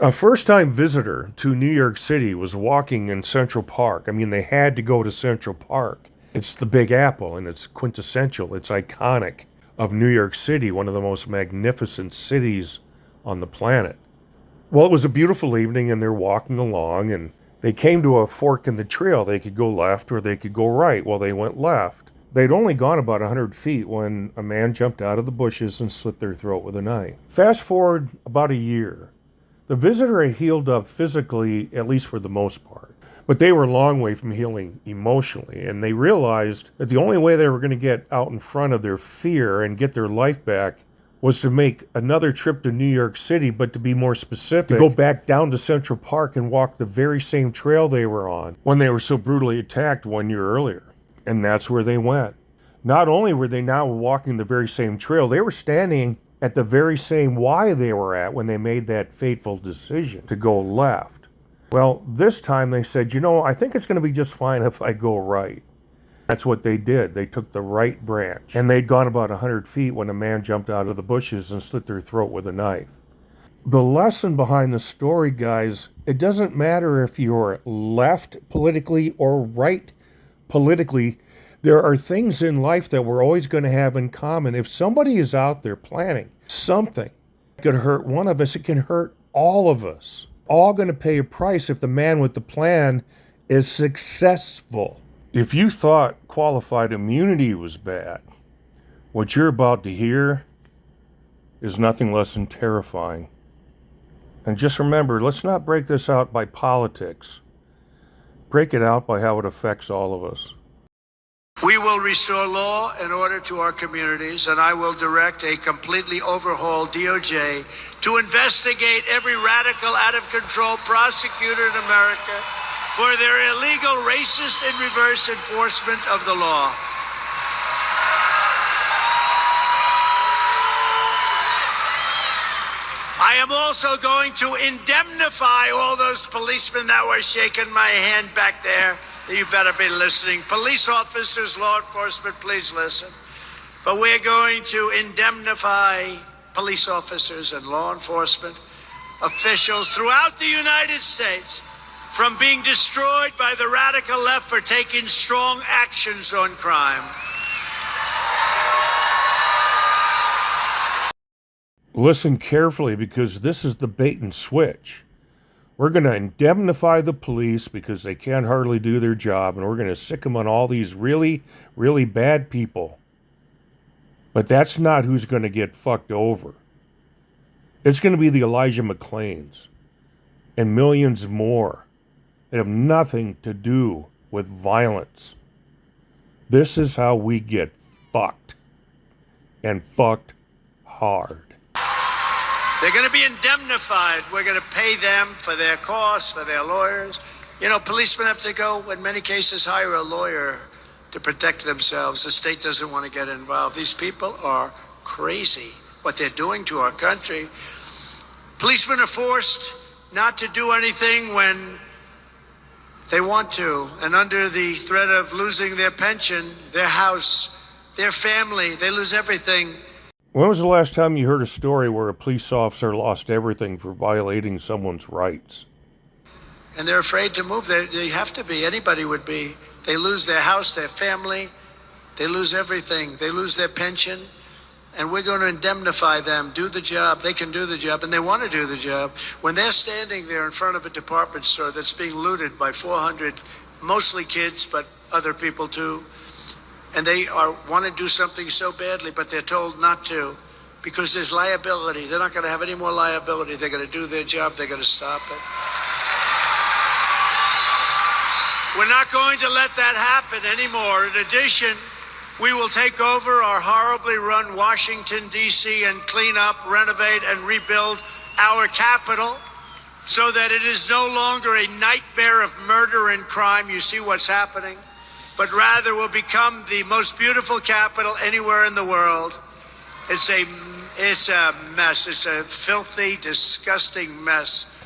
A first-time visitor to New York City was walking in Central Park. I mean, they had to go to Central Park. It's the Big Apple, and it's quintessential. It's iconic of New York City, one of the most magnificent cities on the planet. Well, it was a beautiful evening, and they're walking along, and they came to a fork in the trail. They could go left or they could go right. Well, they went left. They'd only gone about 100 feet when a man jumped out of the bushes and slit their throat with a knife. Fast forward about a year. The visitor had healed up physically, at least for the most part, but they were a long way from healing emotionally, and they realized that the only way they were going to get out in front of their fear and get their life back was to make another trip to New York City, but to be more specific, to go back down to Central Park and walk the very same trail they were on when they were so brutally attacked 1 year earlier. And that's where they went. Not only were they now walking the very same trail, they were standing at the very same Y they were at when they made that fateful decision to go left. Well, this time they said, I think it's going to be just fine if I go right. That's what they did. They took the right branch. And they'd gone about 100 feet when a man jumped out of the bushes and slit their throat with a knife. The lesson behind the story, guys, it doesn't matter if you're left politically or right politically. There are things in life that we're always going to have in common. If somebody is out there planning something that could hurt one of us, it can hurt all of us. All going to pay a price if the man with the plan is successful. If you thought qualified immunity was bad, what you're about to hear is nothing less than terrifying. And just remember, let's not break this out by politics. Break it out by how it affects all of us. We will restore law and order to our communities, and I will direct a completely overhauled DOJ to investigate every radical, out-of-control prosecutor in America for their illegal, racist, and reverse enforcement of the law. I am also going to indemnify all those policemen that were shaking my hand back there. You better be listening. Police officers, law enforcement, please listen. But we're going to indemnify police officers and law enforcement officials throughout the United States from being destroyed by the radical left for taking strong actions on crime. Listen carefully, because this is the bait and switch. We're going to indemnify the police because they can't hardly do their job, and we're going to sick them on all these really, really bad people. But that's not who's going to get fucked over. It's going to be the Elijah McClains and millions more that have nothing to do with violence. This is how we get fucked, and fucked hard. They're going to be indemnified. We're going to pay them for their costs, for their lawyers. Policemen have to go, in many cases, hire a lawyer to protect themselves. The state doesn't want to get involved. These people are crazy, what they're doing to our country. Policemen are forced not to do anything when they want to, and under the threat of losing their pension, their house, their family, they lose everything. When was the last time you heard a story where a police officer lost everything for violating someone's rights? And they're afraid to move. They have to be. Anybody would be. They lose their house, their family. They lose everything. They lose their pension. And we're going to indemnify them, do the job. They can do the job, and they want to do the job. When they're standing there in front of a department store that's being looted by 400, mostly kids, but other people too, and they want to do something so badly, but they're told not to because there's liability. They're not going to have any more liability. They're going to do their job. They're going to stop it. We're not going to let that happen anymore. In addition, we will take over our horribly run Washington, D.C. and clean up, renovate, and rebuild our capital so that it is no longer a nightmare of murder and crime. You see what's happening? But rather will become the most beautiful capital anywhere in the world. It's a mess. It's a filthy, disgusting mess.